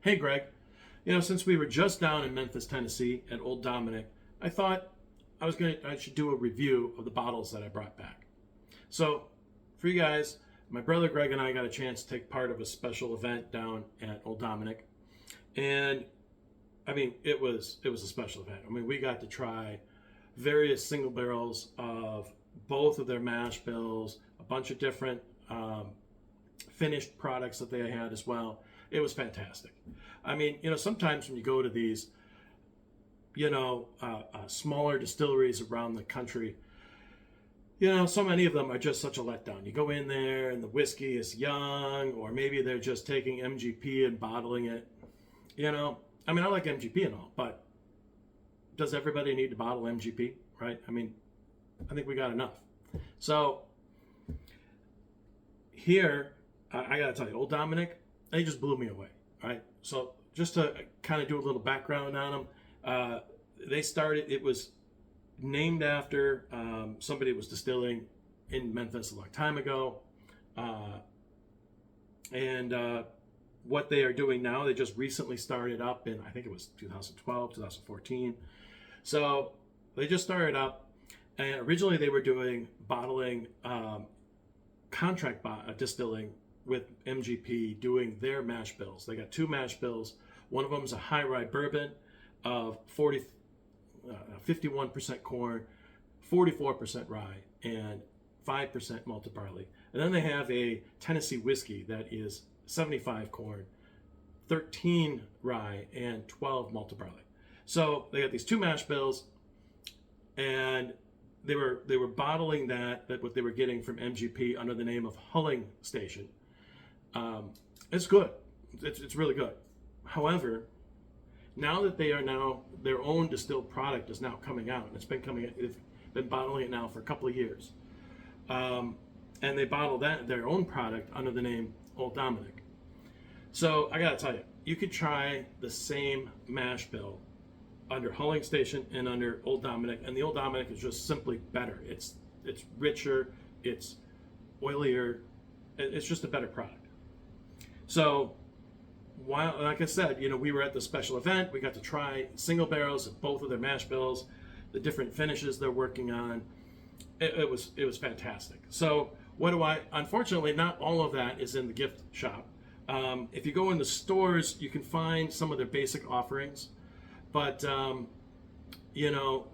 Hey, Greg. Since we were just down in Memphis, Tennessee at Old Dominic, I thought I should do a review of the bottles that I brought back. So, for you guys, my brother Greg and I got a chance to take part of a special event down at Old Dominic, and it was a special event. We got to try various single barrels of both of their mash bills, a bunch of different finished products that they had as well. It was fantastic. Sometimes when you go to these, smaller distilleries around the country, so many of them are just such a letdown. You go in there and the whiskey is young, or maybe they're just taking MGP and bottling it. I like MGP and all, but does everybody need to bottle MGP, right? I think we got enough. So here, I gotta tell you, Old Dominic, they just blew me away, right? So just to kind of do a little background on them, it was named after somebody who was distilling in Memphis a long time ago. And what they are doing now, they just recently started up in, I think it was 2012, 2014. So they just started up, and originally they were doing bottling, distilling with MGP, doing their mash bills. They got two mash bills. One of them is a high rye bourbon of 51% corn, 44% rye, and 5% malted barley. And then they have a Tennessee whiskey that is 75 corn, 13 rye, and 12 malted barley. So they got these two mash bills, and they were bottling that what they were getting from MGP under the name of Hulling Station. It's good. It's really good. However, now that their own distilled product is now coming out, and they've been bottling it now for a couple of years, and they bottle their own product under the name Old Dominic. So I gotta tell you, you could try the same mash bill under Hulling Station and under Old Dominic, and the Old Dominic is just simply better. It's richer, it's oilier, it's just a better product. So, like I said, we were at the special event. We got to try single barrels of both of their mash bills, the different finishes they're working on. It was fantastic. So, unfortunately, not all of that is in the gift shop. If you go in the stores, you can find some of their basic offerings, but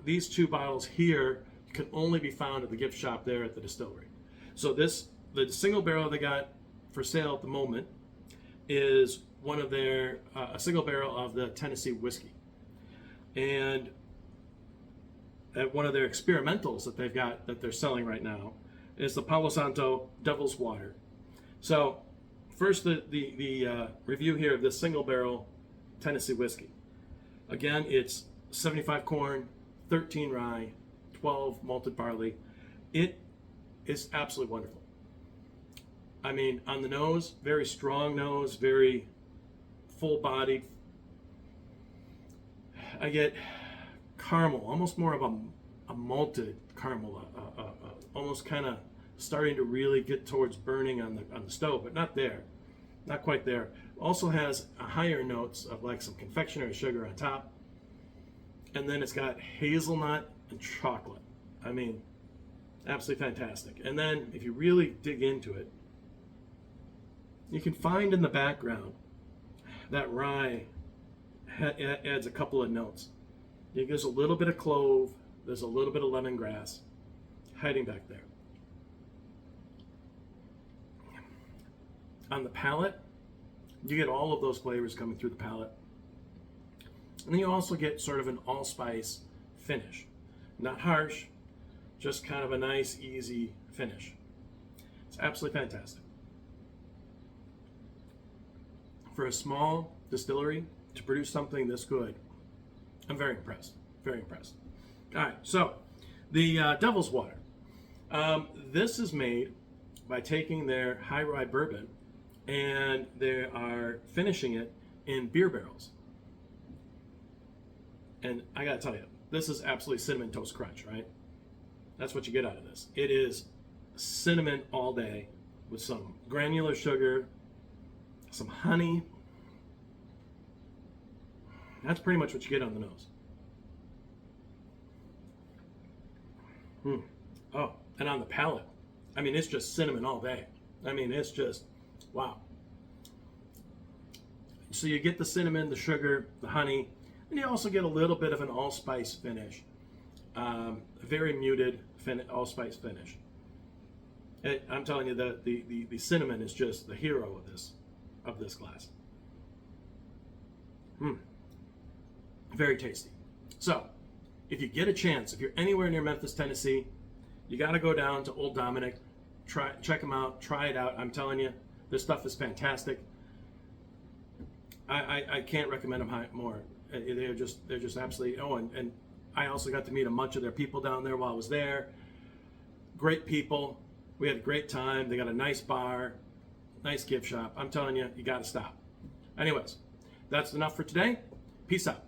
these two bottles here can only be found at the gift shop there at the distillery. So the single barrel they got for sale at the moment is one of their a single barrel of the Tennessee whiskey, and one of their experimentals that they've got that they're selling right now is the Palo Santo Devil's Water. So first, the review here of this single barrel Tennessee whiskey. Again, it's 75 corn, 13 rye, 12 malted barley. It is absolutely wonderful. On the nose, very strong nose, very full-bodied. I get caramel, almost more of a malted caramel, almost kind of starting to really get towards burning on the stove, but not quite there. Also has a higher notes of like some confectionery sugar on top, and then it's got hazelnut and chocolate. Absolutely fantastic. And then if you really dig into it, you can find in the background that rye adds a couple of notes. There's a little bit of clove, there's a little bit of lemongrass hiding back there. On the palate, you get all of those flavors coming through the palate. And then you also get sort of an allspice finish. Not harsh, just kind of a nice, easy finish. It's absolutely fantastic. For a small distillery to produce something this good, I'm very impressed. Very impressed. All right, so the Devil's Water. This is made by taking their high rye bourbon and they are finishing it in beer barrels. And I gotta tell you, this is absolutely cinnamon toast crunch, right? That's what you get out of this. It is cinnamon all day with some granular sugar, some honey, That's pretty much what you get on the nose. Oh, and on the palate, I mean, it's just cinnamon all day. I mean, it's just, wow. So you get the cinnamon, the sugar, the honey, and you also get a little bit of an allspice finish. A very muted allspice finish. I'm telling you, the cinnamon is just the hero of this glass. Very tasty. So, if you get a chance, if you're anywhere near Memphis, Tennessee, you got to go down to Old Dominic, check them out, try it out. I'm telling you, this stuff is fantastic. I can't recommend them more. They're just absolutely. Oh, and I also got to meet a bunch of their people down there while I was there. Great people. We had a great time. They got a nice bar, nice gift shop. I'm telling you, you got to stop. Anyways, that's enough for today. Peace out.